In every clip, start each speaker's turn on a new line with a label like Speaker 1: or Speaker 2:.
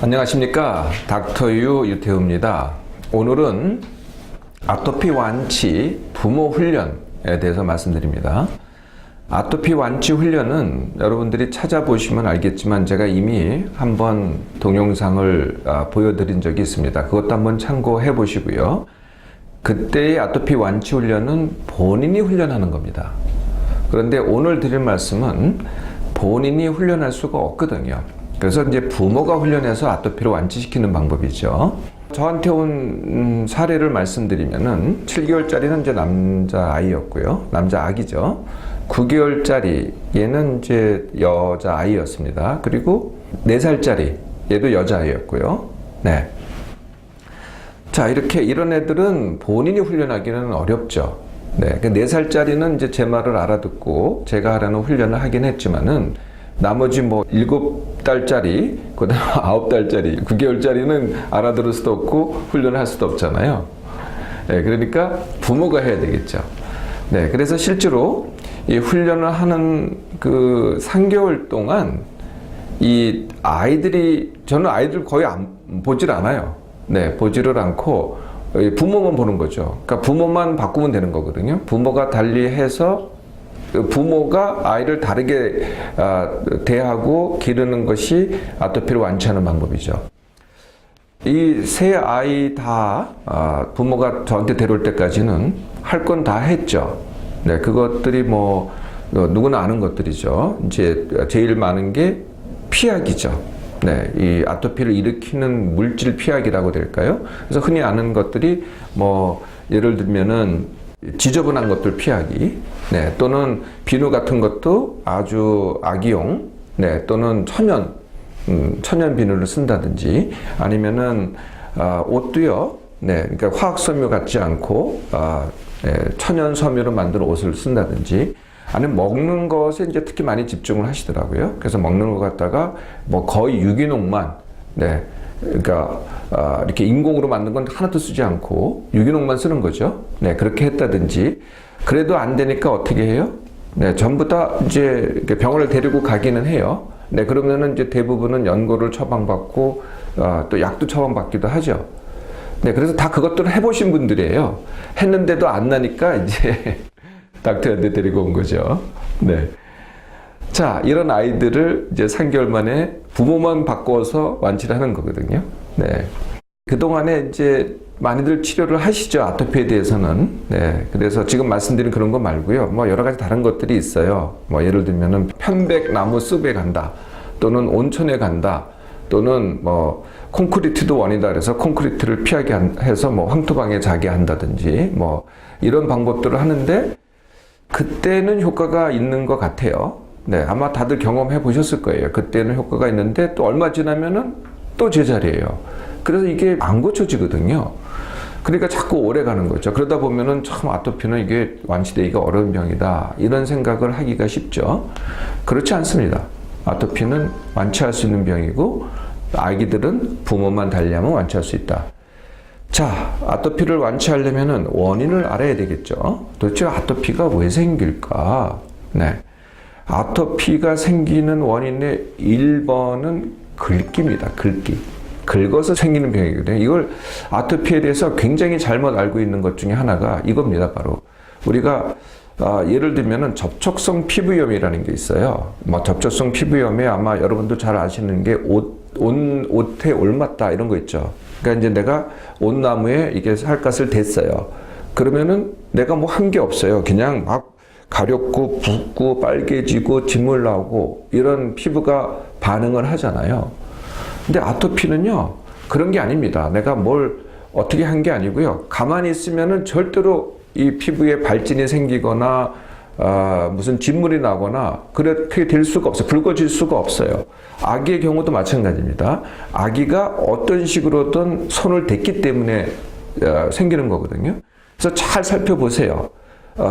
Speaker 1: 안녕하십니까, 닥터유 유태우입니다. 오늘은 아토피 완치 부모 훈련에 대해서 말씀드립니다. 아토피 완치 훈련은 여러분들이 찾아보시면 알겠지만 제가 이미 한번 동영상을 보여드린 적이 있습니다. 그것도 한번 참고해 보시고요. 그때의 아토피 완치 훈련은 본인이 훈련하는 겁니다. 그런데 오늘 드릴 말씀은 본인이 훈련할 수가 없거든요. 그래서 이제 부모가 훈련해서 아토피를 완치시키는 방법이죠. 저한테 온 사례를 말씀드리면은 7개월짜리는 이제 남자 아이였고요. 남자 아기죠. 9개월짜리 얘는 이제 여자 아이였습니다. 그리고 4살짜리 얘도 여자 아이였고요. 네. 자, 이렇게 이런 애들은 본인이 훈련하기는 어렵죠. 네. 4살짜리는 이제 제 말을 알아듣고 제가 하라는 훈련을 하긴 했지만은 나머지 뭐 7달짜리, 그 다음 9달짜리, 9개월짜리는 알아들을 수도 없고 훈련을 할 수도 없잖아요. 네, 그러니까 부모가 해야 되겠죠. 네, 그래서 실제로 이 훈련을 하는 그 3개월 동안 이 아이들이, 저는 아이들 거의 보질 않아요. 네, 보지를 않고 부모만 보는 거죠. 그러니까 부모만 바꾸면 되는 거거든요. 부모가 달리해서 부모가 아이를 다르게 대하고 기르는 것이 아토피를 완치하는 방법이죠. 이 세 아이 다 부모가 저한테 데려올 때까지는 할 건 다 했죠. 네, 그것들이 뭐 누구나 아는 것들이죠. 이제 제일 많은 게 피약이죠. 네, 이 아토피를 일으키는 물질 피약이라고 될까요? 그래서 흔히 아는 것들이 뭐 예를 들면은 지저분한 것들 피하기, 네, 또는 비누 같은 것도 아주 아기용, 네, 또는 천연 비누를 쓴다든지, 아니면은 옷도요, 네, 그러니까 화학 섬유 같지 않고 네, 천연 섬유로 만든 옷을 쓴다든지, 아니면 먹는 것에 이제 특히 많이 집중을 하시더라고요. 그래서 먹는 것 갖다가 뭐 거의 유기농만, 네, 그러니까 이렇게 인공으로 만든 건 하나도 쓰지 않고 유기농만 쓰는 거죠. 네, 그렇게 했다든지. 그래도 안 되니까 어떻게 해요? 네, 전부 다 이제 병원을 데리고 가기는 해요. 네, 그러면은 이제 대부분은 연고를 처방받고 또 약도 처방받기도 하죠. 네, 그래서 다 그것들을 해보신 분들이에요. 했는데도 안 나니까 이제 닥터한테 데리고 온 거죠. 네. 자, 이런 아이들을 이제 3개월 만에 부모만 바꿔서 완치를 하는 거거든요. 네. 그동안에 이제 많이들 치료를 하시죠. 아토피에 대해서는. 네. 그래서 지금 말씀드린 그런 거 말고요. 뭐 여러 가지 다른 것들이 있어요. 뭐 예를 들면은 편백나무 숲에 간다. 또는 온천에 간다. 또는 뭐 콘크리트도 원이다. 그래서 콘크리트를 피하게 해서 뭐 황토방에 자게 한다든지 뭐 이런 방법들을 하는데 그때는 효과가 있는 것 같아요. 네, 아마 다들 경험해 보셨을 거예요. 그때는 효과가 있는데 또 얼마 지나면은 또 제자리예요. 그래서 이게 안 고쳐지거든요. 그러니까 자꾸 오래 가는 거죠. 그러다 보면은 참 아토피는 이게 완치되기가 어려운 병이다. 이런 생각을 하기가 쉽죠. 그렇지 않습니다. 아토피는 완치할 수 있는 병이고 아기들은 부모만 달리하면 완치할 수 있다. 자, 아토피를 완치하려면은 원인을 알아야 되겠죠. 도대체 아토피가 왜 생길까? 네. 아토피가 생기는 원인의 1번은 긁기입니다. 긁기. 긁어서 생기는 병이거든요. 이걸 아토피에 대해서 굉장히 잘못 알고 있는 것 중에 하나가 이겁니다. 바로 우리가 예를 들면은 접촉성 피부염이라는 게 있어요. 뭐 접촉성 피부염에 아마 여러분도 잘 아시는 게 옷에 올맞다 이런 거 있죠. 그러니까 이제 내가 옷나무에 이게 살갗을 댔어요. 그러면은 내가 뭐 한 게 없어요. 그냥 막 가렵고 붓고 빨개지고 진물 나오고 이런 피부가 반응을 하잖아요. 근데 아토피는요, 그런 게 아닙니다. 내가 뭘 어떻게 한 게 아니고요. 가만히 있으면은 절대로 이 피부에 발진이 생기거나 무슨 진물이 나거나 그렇게 될 수가 없어요. 붉어질 수가 없어요. 아기의 경우도 마찬가지입니다. 아기가 어떤 식으로든 손을 댔기 때문에 생기는 거거든요. 그래서 잘 살펴보세요.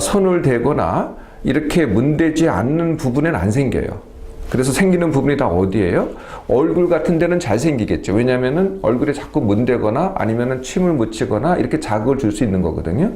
Speaker 1: 손을 대거나 이렇게 문대지 않는 부분엔 안 생겨요. 그래서 생기는 부분이 다 어디예요? 얼굴 같은 데는 잘 생기겠죠. 왜냐면은 얼굴에 자꾸 문대거나 아니면은 침을 묻히거나 이렇게 자극을 줄 수 있는 거거든요.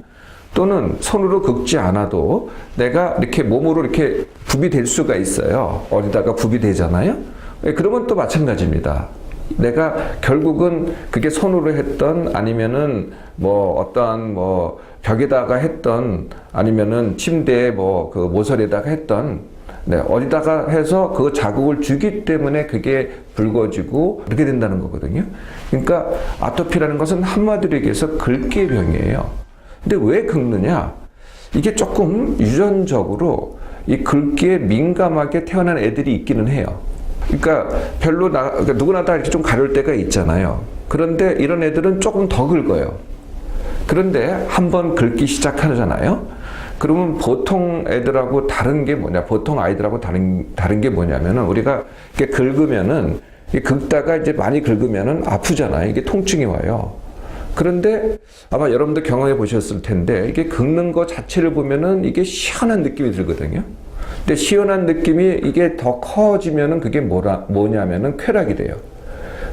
Speaker 1: 또는 손으로 긁지 않아도 내가 이렇게 몸으로 이렇게 굽이 될 수가 있어요. 어디다가 굽이 되잖아요. 그러면 또 마찬가지입니다. 내가 결국은 그게 손으로 했던 아니면은 뭐 어떠한 뭐 벽에다가 했던 아니면은 침대에 뭐 그 모서리에다가 했던 네, 어디다가 해서 그 자극을 주기 때문에 그게 붉어지고 그렇게 된다는 거거든요. 그러니까 아토피라는 것은 한마디로 얘기해서 긁기의 병이에요. 근데 왜 긁느냐? 이게 조금 유전적으로 이 긁기에 민감하게 태어난 애들이 있기는 해요. 그러니까 그러니까 누구나 다 이렇게 좀 가려울 때가 있잖아요. 그런데 이런 애들은 조금 더 긁어요. 그런데 한번 긁기 시작하잖아요. 그러면 보통 애들하고 다른 게 뭐냐? 보통 아이들하고 다른 게 뭐냐면은 우리가 이렇게 긁으면은 긁다가 이제 많이 긁으면은 아프잖아요. 이게 통증이 와요. 그런데 아마 여러분도 경험해 보셨을 텐데 이게 긁는 거 자체를 보면은 이게 시원한 느낌이 들거든요. 근데 시원한 느낌이 이게 더 커지면은 그게 뭐냐면은 쾌락이 돼요.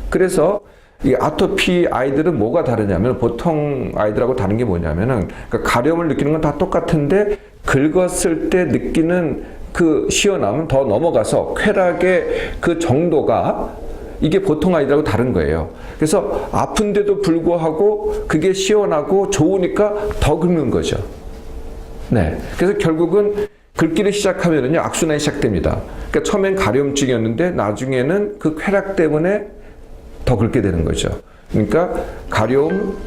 Speaker 1: 그래서 이 아토피 아이들은 뭐가 다르냐면 보통 아이들하고 다른 게 뭐냐면은 그러니까 가려움을 느끼는 건 다 똑같은데 긁었을 때 느끼는 그 시원함은 더 넘어가서 쾌락의 그 정도가 이게 보통 아이들하고 다른 거예요. 그래서 아픈데도 불구하고 그게 시원하고 좋으니까 더 긁는 거죠. 네. 그래서 결국은 긁기를 시작하면은요, 악순환이 시작됩니다. 그러니까 처음엔 가려움증이었는데 나중에는 그 쾌락 때문에 더 긁게 되는 거죠. 그러니까 가려움,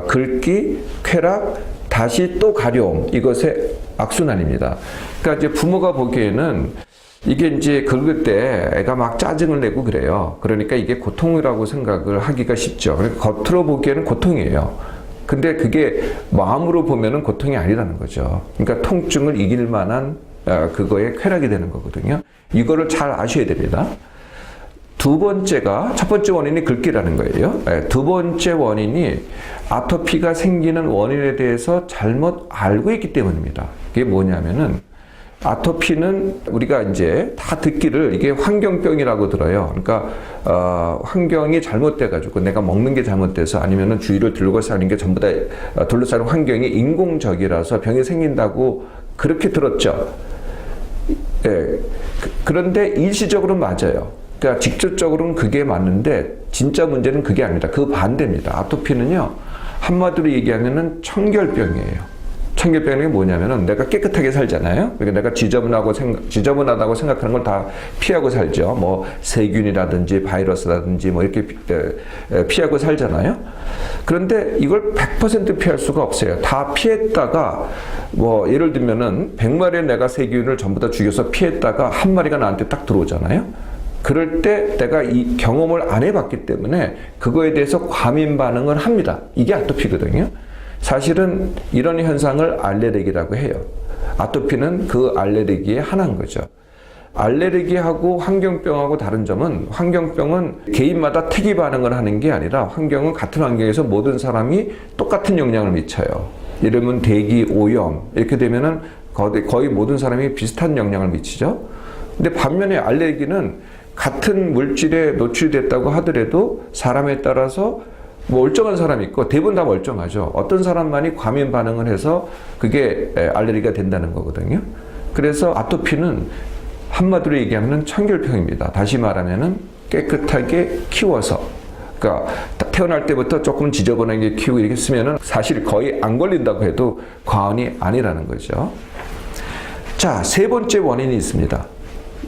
Speaker 1: 긁기, 쾌락, 다시 또 가려움, 이것의 악순환입니다. 그러니까 이제 부모가 보기에는 이게 이제 긁을 때 애가 막 짜증을 내고 그래요. 그러니까 이게 고통이라고 생각을 하기가 쉽죠. 그러니까 겉으로 보기에는 고통이에요. 근데 그게 마음으로 보면은 고통이 아니라는 거죠. 그러니까 통증을 이길 만한 그거에 쾌락이 되는 거거든요. 이거를 잘 아셔야 됩니다. 두 번째가, 첫 번째 원인이 긁기라는 거예요. 두 번째 원인이 아토피가 생기는 원인에 대해서 잘못 알고 있기 때문입니다. 그게 뭐냐면은 아토피는 우리가 이제 다 듣기를 이게 환경병이라고 들어요. 그러니까 환경이 잘못돼가지고 내가 먹는 게 잘못돼서 아니면은 주위를 둘러싸는 게 전부 다 둘러싸는 환경이 인공적이라서 병이 생긴다고 그렇게 들었죠. 예. 그런데 일시적으로는 맞아요. 그러니까 직접적으로는 그게 맞는데 진짜 문제는 그게 아닙니다. 그 반대입니다. 아토피는요, 한마디로 얘기하면은 청결병이에요. 청결병이 뭐냐면은 내가 깨끗하게 살잖아요. 그러니까 내가 지저분하다고 생각하는 걸 다 피하고 살죠. 뭐 세균이라든지 바이러스라든지 뭐 이렇게 피하고 살잖아요. 그런데 이걸 100% 피할 수가 없어요. 다 피했다가 뭐 예를 들면은 100마리의 내가 세균을 전부 다 죽여서 피했다가 한 마리가 나한테 딱 들어오잖아요. 그럴 때 내가 이 경험을 안 해봤기 때문에 그거에 대해서 과민 반응을 합니다. 이게 아토피거든요. 사실은 이런 현상을 알레르기라고 해요. 아토피는 그 알레르기의 하나인 거죠. 알레르기하고 환경병하고 다른 점은 환경병은 개인마다 특이 반응을 하는 게 아니라 환경은 같은 환경에서 모든 사람이 똑같은 영향을 미쳐요. 이러면 대기 오염 이렇게 되면은 거의 모든 사람이 비슷한 영향을 미치죠. 근데 반면에 알레르기는 같은 물질에 노출됐다고 하더라도 사람에 따라서 뭐 멀쩡한 사람이 있고 대부분 다 멀쩡하죠. 어떤 사람만이 과민 반응을 해서 그게 알레르기가 된다는 거거든요. 그래서 아토피는 한마디로 얘기하면 청결병입니다. 다시 말하면은 깨끗하게 키워서, 그러니까 태어날 때부터 조금 지저분하게 키우고 이렇게 쓰면은 사실 거의 안 걸린다고 해도 과언이 아니라는 거죠. 자, 세 번째 원인이 있습니다.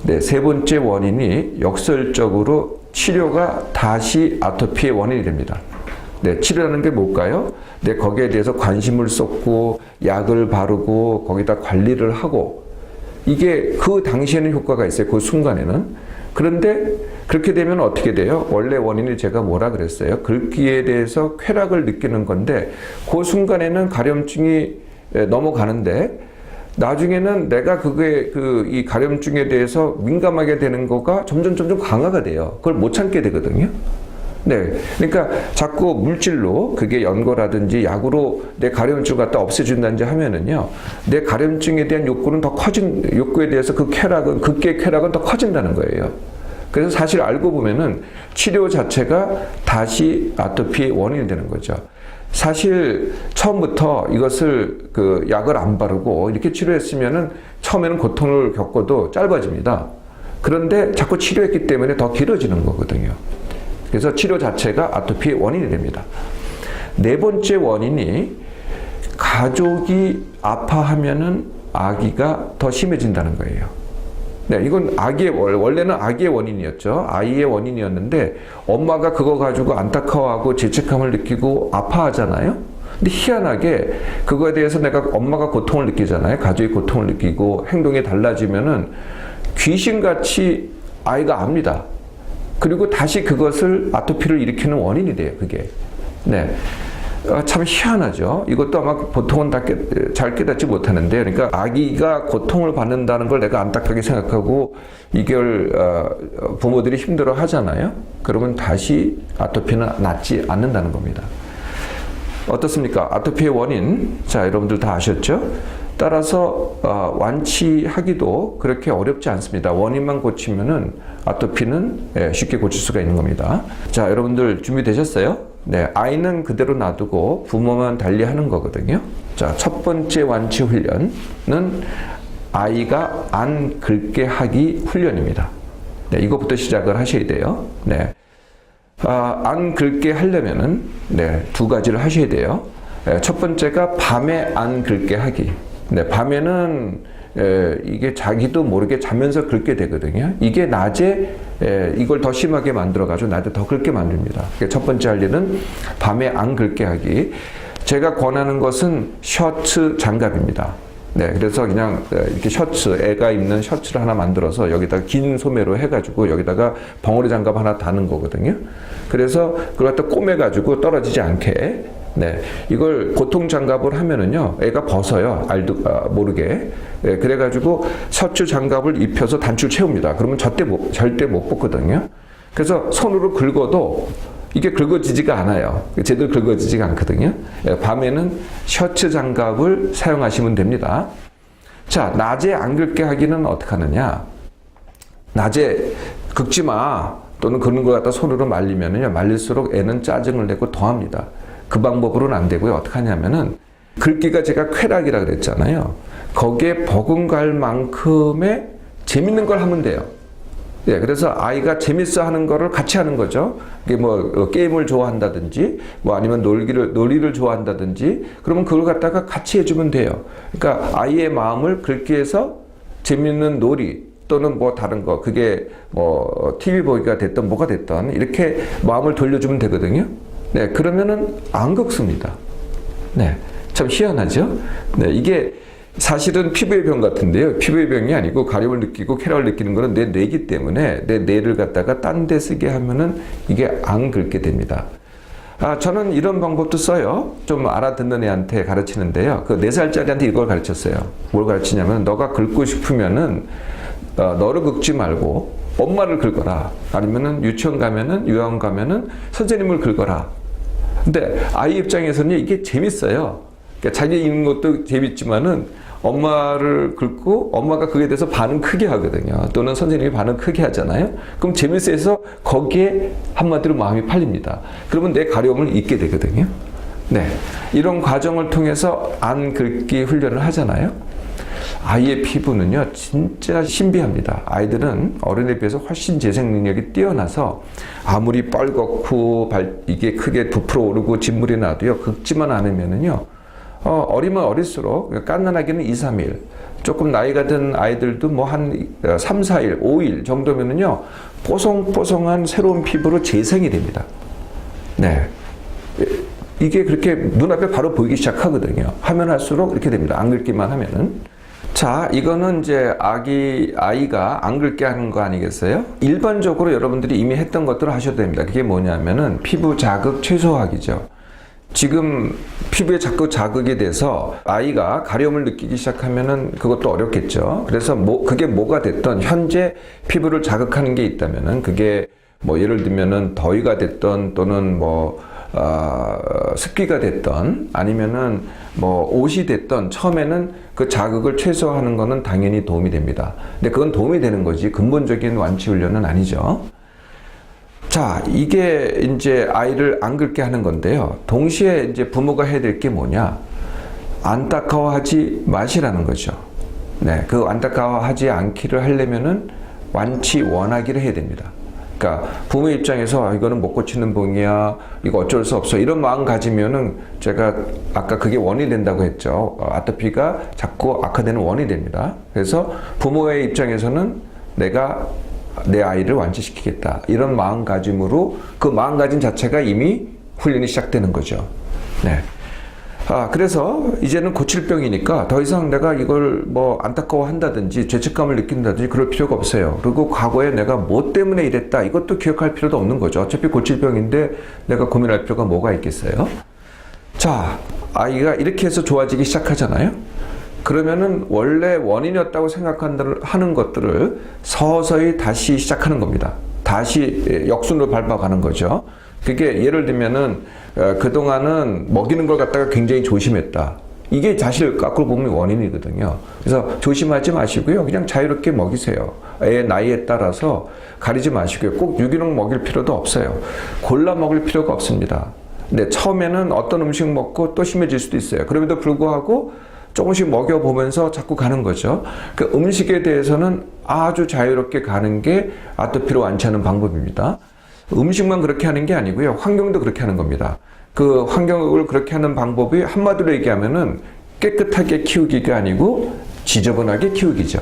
Speaker 1: 네, 세 번째 원인이 역설적으로 치료가 다시 아토피의 원인이 됩니다. 네, 치료라는 게 뭘까요? 네, 거기에 대해서 관심을 쏟고 약을 바르고 거기다 관리를 하고 이게 그 당시에는 효과가 있어요. 그 순간에는. 그런데 그렇게 되면 어떻게 돼요? 원래 원인이 제가 뭐라 그랬어요? 긁기에 대해서 쾌락을 느끼는 건데 그 순간에는 가려움증이 넘어가는데 나중에는 내가 이 가려움증에 대해서 민감하게 되는 거가 점점 강화가 돼요. 그걸 못 참게 되거든요. 네. 그러니까 자꾸 물질로 그게 연고라든지 약으로 내 가려움증을 갖다 없애준다든지 하면은요, 내 가려움증에 대한 욕구에 대해서 긁기의 쾌락은 더 커진다는 거예요. 그래서 사실 알고 보면은 치료 자체가 다시 아토피의 원인이 되는 거죠. 사실 처음부터 이것을 약을 안 바르고 이렇게 치료했으면은 처음에는 고통을 겪어도 짧아집니다. 그런데 자꾸 치료했기 때문에 더 길어지는 거거든요. 그래서 치료 자체가 아토피의 원인이 됩니다. 네 번째 원인이 가족이 아파하면은 아기가 더 심해진다는 거예요. 네, 이건 원래는 아기의 원인이었죠. 아이의 원인이었는데 엄마가 그거 가지고 안타까워하고 죄책감을 느끼고 아파하잖아요. 근데 희한하게 그거에 대해서 엄마가 고통을 느끼잖아요. 가족이 고통을 느끼고 행동이 달라지면은 귀신같이 아이가 압니다. 그리고 다시 그것을 아토피를 일으키는 원인이 돼요. 그게. 네. 참 희한하죠. 이것도 아마 보통은 잘 깨닫지 못하는데, 그러니까 아기가 고통을 받는다는 걸 내가 안타깝게 생각하고 이걸 부모들이 힘들어 하잖아요. 그러면 다시 아토피는 낫지 않는다는 겁니다. 어떻습니까? 아토피의 원인, 자, 여러분들 다 아셨죠? 따라서 완치하기도 그렇게 어렵지 않습니다. 원인만 고치면은 아토피는 쉽게 고칠 수가 있는 겁니다. 자, 여러분들 준비되셨어요? 네, 아이는 그대로 놔두고 부모만 달리하는 거거든요. 자, 첫 번째 완치 훈련은 아이가 안 긁게 하기 훈련입니다. 네, 이것부터 시작을 하셔야 돼요. 네, 안 긁게 하려면은 두 가지를 하셔야 돼요. 첫 번째가 밤에 안 긁게 하기. 네, 밤에는 이게 자기도 모르게 자면서 긁게 되거든요. 이게 낮에 이걸 더 심하게 만들어가지고 낮에 더 긁게 만듭니다. 첫 번째 할 일은 밤에 안 긁게 하기. 제가 권하는 것은 셔츠 장갑입니다. 네, 그래서 그냥 이렇게 애가 입는 셔츠를 하나 만들어서 여기다가 긴 소매로 해가지고 여기다가 벙어리 장갑 하나 다는 거거든요. 그래서 그걸 갖다 꼬매가지고 떨어지지 않게. 네, 이걸 고통 장갑을 하면은요, 애가 벗어요. 모르게. 네, 그래가지고 셔츠 장갑을 입혀서 단추를 채웁니다. 그러면 절대 못 벗거든요. 그래서 손으로 긁어도 이게 긁어지지가 않아요. 제대로 긁어지지가 않거든요. 네, 밤에는 셔츠 장갑을 사용하시면 됩니다. 자, 낮에 안 긁게 하기는 어떻게 하느냐? 낮에 긁지 마. 또는 그런 걸 갖다 손으로 말리면은요, 말릴수록 애는 짜증을 내고 더합니다. 그 방법으로는 안 되고요. 어떻게 하냐면은, 긁기가 제가 쾌락이라 그랬잖아요. 거기에 버금갈 만큼의 재밌는 걸 하면 돼요. 예, 그래서 아이가 재밌어 하는 거를 같이 하는 거죠. 이게 뭐, 게임을 좋아한다든지, 뭐 아니면 놀이를 좋아한다든지, 그러면 그걸 갖다가 같이 해주면 돼요. 그러니까 아이의 마음을 긁기에서 재밌는 놀이, 또는 뭐 다른 거, 그게 뭐, TV 보기가 됐든 뭐가 됐든, 이렇게 마음을 돌려주면 되거든요. 네, 그러면은 안 긁습니다. 네, 참 희한하죠? 네, 이게 사실은 피부의 병 같은데요. 피부의 병이 아니고 가림을 느끼고 쾌락을 느끼는 거는 내 뇌이기 때문에 내 뇌를 갖다가 딴 데 쓰게 하면은 이게 안 긁게 됩니다. 저는 이런 방법도 써요. 좀 알아듣는 애한테 가르치는데요. 그 4살짜리한테 이걸 가르쳤어요. 뭘 가르치냐면, 너가 긁고 싶으면은 너를 긁지 말고 엄마를 긁어라. 아니면은 유치원 가면은, 유아원 가면은 선생님을 긁어라. 근데 아이 입장에서는 이게 재밌어요. 그러니까 자기 있는 것도 재밌지만은 엄마를 긁고 엄마가 그에 대해서 반응 크게 하거든요. 또는 선생님이 반응 크게 하잖아요. 그럼 재밌어서 거기에 한마디로 마음이 팔립니다. 그러면 내 가려움을 잊게 되거든요. 네, 이런 과정을 통해서 안 긁기 훈련을 하잖아요. 아이의 피부는요, 진짜 신비합니다. 아이들은 어른에 비해서 훨씬 재생 능력이 뛰어나서 아무리 뻘겋고 이게 크게 부풀어 오르고 진물이 나도요, 긁지만 않으면은요, 어리면 어릴수록, 갓난아기는 2, 3일, 조금 나이가 든 아이들도 뭐 한 3, 4일, 5일 정도면은요, 뽀송뽀송한 새로운 피부로 재생이 됩니다. 네. 이게 그렇게 눈앞에 바로 보이기 시작하거든요. 하면 할수록 이렇게 됩니다. 안 긁기만 하면은. 자, 이거는 이제 아이가 안 긁게 하는 거 아니겠어요? 일반적으로 여러분들이 이미 했던 것들을 하셔도 됩니다. 그게 뭐냐면은 피부 자극 최소화기죠. 지금 피부에 자꾸 자극이 돼서 아이가 가려움을 느끼기 시작하면은 그것도 어렵겠죠. 그래서 그게 뭐가 됐던 현재 피부를 자극하는 게 있다면은 그게 뭐 예를 들면은 더위가 됐던 또는 뭐 습기가 됐던 아니면은 뭐 옷이 됐던 처음에는 그 자극을 최소화하는 거는 당연히 도움이 됩니다. 근데 그건 도움이 되는 거지 근본적인 완치 훈련은 아니죠. 자, 이게 이제 아이를 안 긁게 하는 건데요. 동시에 이제 부모가 해야 될 게 뭐냐? 안타까워하지 마시라는 거죠. 네, 그 안타까워하지 않기를 하려면은 완치 원하기를 해야 됩니다. 그러니까 부모 입장에서 이거는 못 고치는 병이야, 이거 어쩔 수 없어, 이런 마음 가지면은 제가 아까 그게 원인이 된다고 했죠. 아토피가 자꾸 악화되는 원인이 됩니다. 그래서 부모의 입장에서는 내가 내 아이를 완치시키겠다, 이런 마음가짐으로, 그 마음가짐 자체가 이미 훈련이 시작되는 거죠. 네. 그래서 이제는 고칠 병이니까 더 이상 내가 이걸 뭐 안타까워한다든지 죄책감을 느낀다든지 그럴 필요가 없어요. 그리고 과거에 내가 뭐 때문에 이랬다, 이것도 기억할 필요도 없는 거죠. 어차피 고칠 병인데 내가 고민할 필요가 뭐가 있겠어요. 자, 아이가 이렇게 해서 좋아지기 시작하잖아요. 그러면은 원래 원인이었다고 생각하는 것들을 서서히 다시 시작하는 겁니다. 다시 역순으로 밟아가는 거죠. 그게 예를 들면은 그동안은 먹이는 걸 갖다가 굉장히 조심했다. 이게 사실 거꾸로 보면 원인이거든요. 그래서 조심하지 마시고요. 그냥 자유롭게 먹이세요. 애의 나이에 따라서 가리지 마시고요. 꼭 유기농 먹일 필요도 없어요. 골라 먹일 필요가 없습니다. 근데 처음에는 어떤 음식 먹고 또 심해질 수도 있어요. 그럼에도 불구하고 조금씩 먹여보면서 자꾸 가는 거죠. 그 음식에 대해서는 아주 자유롭게 가는 게 아토피를 완치하는 방법입니다. 음식만 그렇게 하는 게 아니고요. 환경도 그렇게 하는 겁니다. 그 환경을 그렇게 하는 방법이 한마디로 얘기하면은 깨끗하게 키우기가 아니고 지저분하게 키우기죠.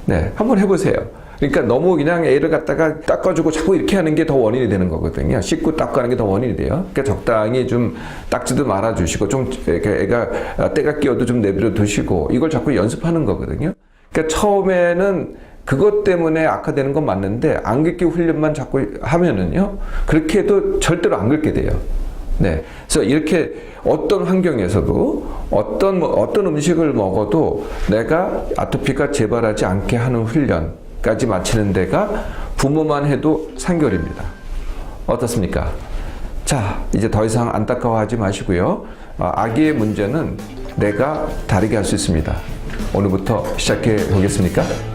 Speaker 1: 네, 한번 해보세요. 그러니까 너무 그냥 애를 갖다가 닦아주고 자꾸 이렇게 하는 게 더 원인이 되는 거거든요. 씻고 닦고 하는 게 더 원인이 돼요. 그러니까 적당히 좀 닦지도 말아주시고, 좀 애가 때가 끼어도 좀 내버려 두시고, 이걸 자꾸 연습하는 거거든요. 그러니까 처음에는 그것 때문에 악화되는 건 맞는데, 안 긁기 훈련만 자꾸 하면은요, 그렇게 해도 절대로 안 긁게 돼요. 네. 그래서 이렇게 어떤 환경에서도 어떤 음식을 먹어도 내가 아토피가 재발하지 않게 하는 훈련까지 마치는 데가 부모만 해도 3개월입니다. 어떻습니까? 자, 이제 더 이상 안타까워하지 마시고요. 아기의 문제는 내가 다르게 할 수 있습니다. 오늘부터 시작해 보겠습니까?